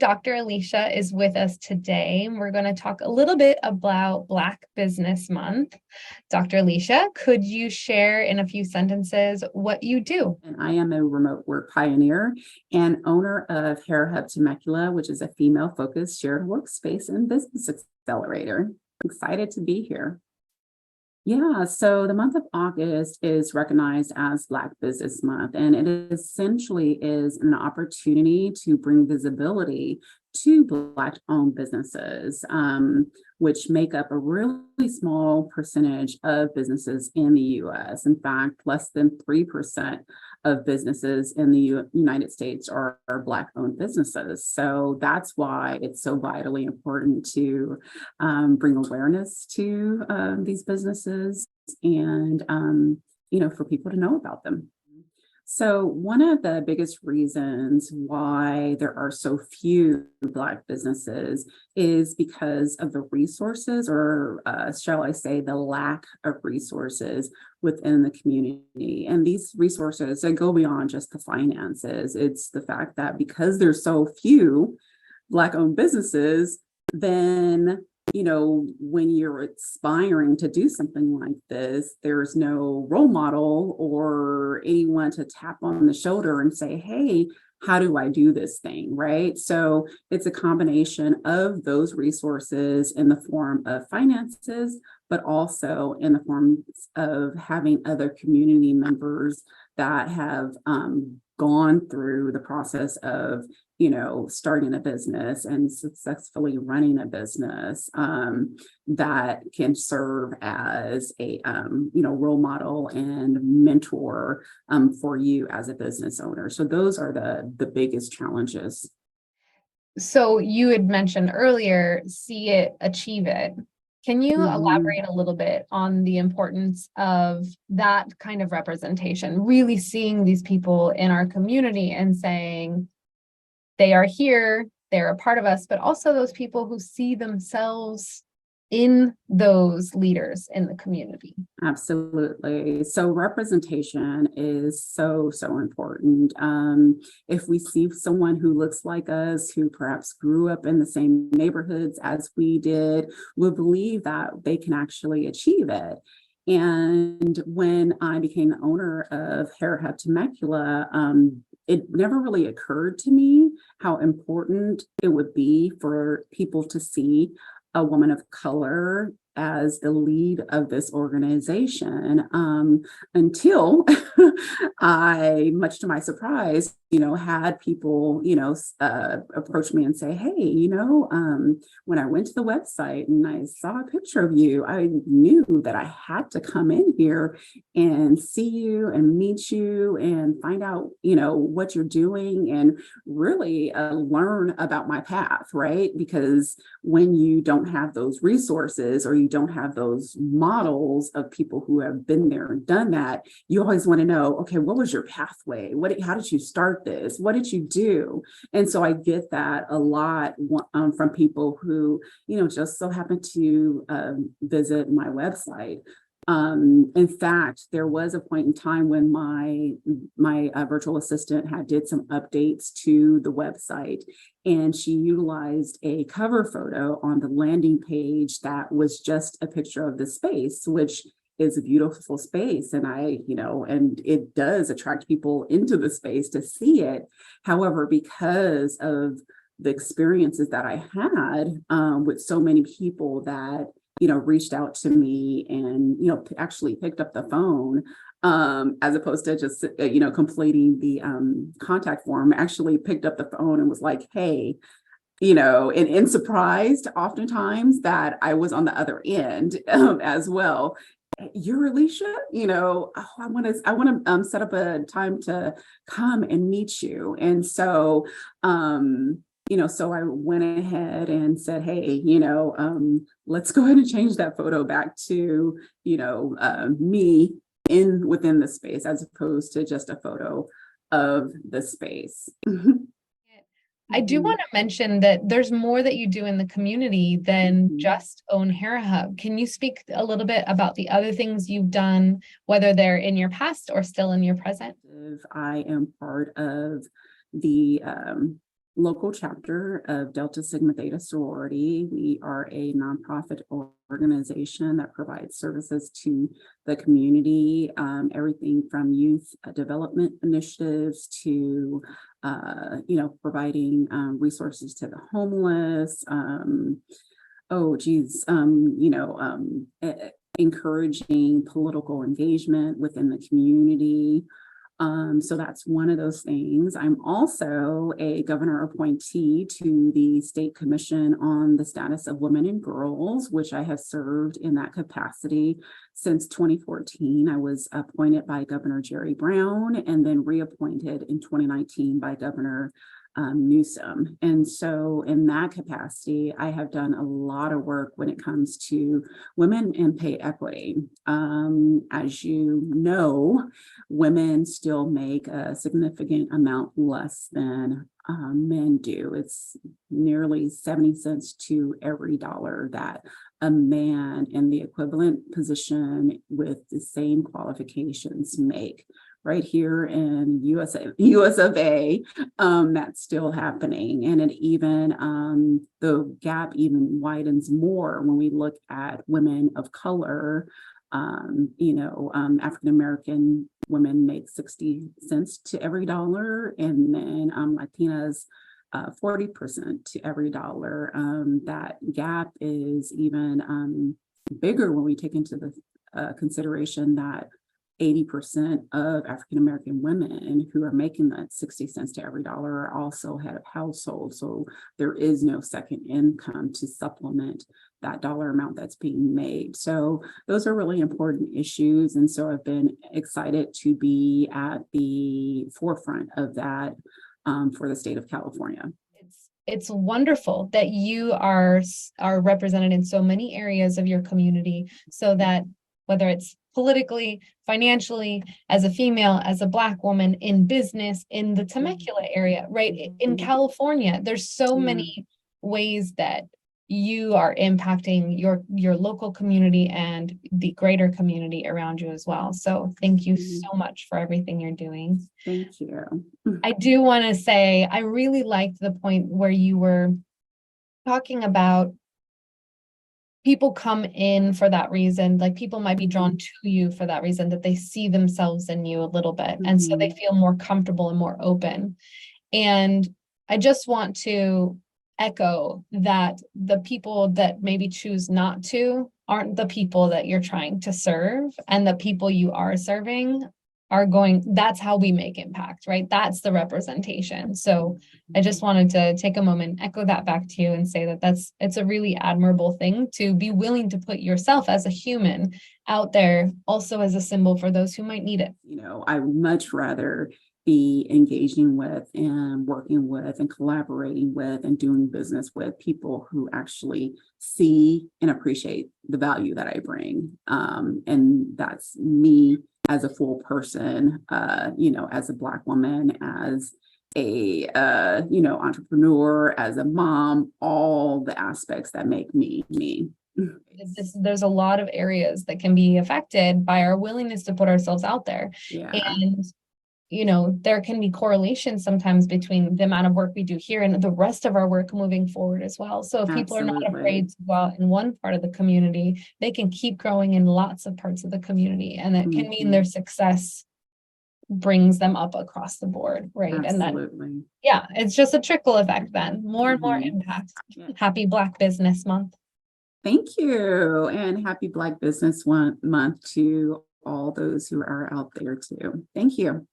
Dr. Alisha is with us today. We're going to talk a little bit about Black Business Month. Dr. Alisha, could you share in a few sentences what you do? And I am a remote work pioneer and owner of Hera Hub Temecula, which is a female-focused shared workspace and business accelerator. I'm excited to be here. Yeah, so the month of August is recognized as Black Business Month, and it essentially is an opportunity to bring visibility to Black-owned businesses, which make up a really small percentage of businesses in the US. In fact, less than 3% of businesses in the United States are Black-owned businesses. So that's why it's so vitally important to bring awareness to these businesses and, for people to know about them. So one of the biggest reasons why there are so few Black businesses is because of the resources, or shall I say, the lack of resources within the community. And these resources, they go beyond just the finances. It's the fact that because there's so few Black-owned businesses, then when you're aspiring to do something like this, there's no role model or anyone to tap on the shoulder and say, hey, how do I do this thing, right? So it's a combination of those resources in the form of finances, but also in the form of having other community members that have gone through the process of starting a business and successfully running a business that can serve as a, role model and mentor for you as a business owner. So those are the biggest challenges. So you had mentioned earlier, see it, achieve it. Can you elaborate a little bit on the importance of that kind of representation, really seeing these people in our community and saying, they are here, they're a part of us, but also those people who see themselves in those leaders in the community? Absolutely. So representation is so important. If we see someone who looks like us, who perhaps grew up in the same neighborhoods as we did, we'll believe that they can actually achieve it. And when I became the owner of Hera Hub Temecula, it never really occurred to me how important it would be for people to see a woman of color as the lead of this organization, until I, much to my surprise, had people, approach me and say, hey, when I went to the website and I saw a picture of you, I knew that I had to come in here and see you and meet you and find out, what you're doing and really learn about my path, right? Because when you don't have those resources or you don't have those models of people who have been there and done that, you always want to know, okay, what was your pathway? How did you start this? What did you do? And so I get that a lot from people who, just so happen to visit my website. In fact, there was a point in time when my virtual assistant did some updates to the website, and she utilized a cover photo on the landing page that was just a picture of the space, which is a beautiful space. And and it does attract people into the space to see it. However, because of the experiences that I had with so many people that reached out to me and, actually picked up the phone, as opposed to just, completing the contact form, actually picked up the phone and was like, hey, and surprised oftentimes that I was on the other end as well. You're Alisha, I want to set up a time to come and meet you. And so, so I went ahead and said, hey, let's go ahead and change that photo back to, me within the space, as opposed to just a photo of the space. I do want to mention that there's more that you do in the community than just own Hera Hub. Can you speak a little bit about the other things you've done, whether they're in your past or still in your present? I am part of the local chapter of Delta Sigma Theta Sorority. We are a nonprofit organization that provides services to the community, everything from youth development initiatives to, providing resources to the homeless. Encouraging political engagement within the community. So that's one of those things. I'm also a governor appointee to the State Commission on the Status of Women and Girls, which I have served in that capacity since 2014. I was appointed by Governor Jerry Brown and then reappointed in 2019 by Governor Newsom. And so in that capacity, I have done a lot of work when it comes to women and pay equity. As you know, women still make a significant amount less than men do. It's nearly 70 cents to every dollar that a man in the equivalent position with the same qualifications make. Right here in US of A, that's still happening. And it even, the gap even widens more when we look at women of color. African-American women make 60 cents to every dollar, and then Latinas 40% to every dollar. That gap is even bigger when we take into the consideration that 80% of African-American women who are making that 60 cents to every dollar are also head of household. So there is no second income to supplement that dollar amount that's being made. So those are really important issues. And so I've been excited to be at the forefront of that for the state of California. It's wonderful that you are represented in so many areas of your community, so that whether it's politically, financially, as a female, as a Black woman, in business, in the Temecula area, right? In California, there's so many ways that you are impacting your local community and the greater community around you as well. So thank you so much for everything you're doing. Thank you. I do want to say, I really liked the point where you were talking about people come in for that reason, like people might be drawn to you for that reason, that they see themselves in you a little bit. And so they feel more comfortable and more open. And I just want to echo that the people that maybe choose not to aren't the people that you're trying to serve, and the people you are serving are that's how we make impact, right? That's the representation. So I just wanted to take a moment, echo that back to you and say that it's a really admirable thing to be willing to put yourself as a human out there, also as a symbol for those who might need it. I would much rather be engaging with and working with and collaborating with and doing business with people who actually see and appreciate the value that I bring. And that's me as a full person, as a Black woman, as a, entrepreneur, as a mom, all the aspects that make me me. There's a lot of areas that can be affected by our willingness to put ourselves out there. Yeah. And there can be correlations sometimes between the amount of work we do here and the rest of our work moving forward as well. So if people are not afraid to go out in one part of the community, they can keep growing in lots of parts of the community. And that can mean their success brings them up across the board, right? Absolutely. And then, it's just a trickle effect then. More and more impact. Yeah. Happy Black Business Month. Thank you. And happy Black Business Month to all those who are out there too. Thank you.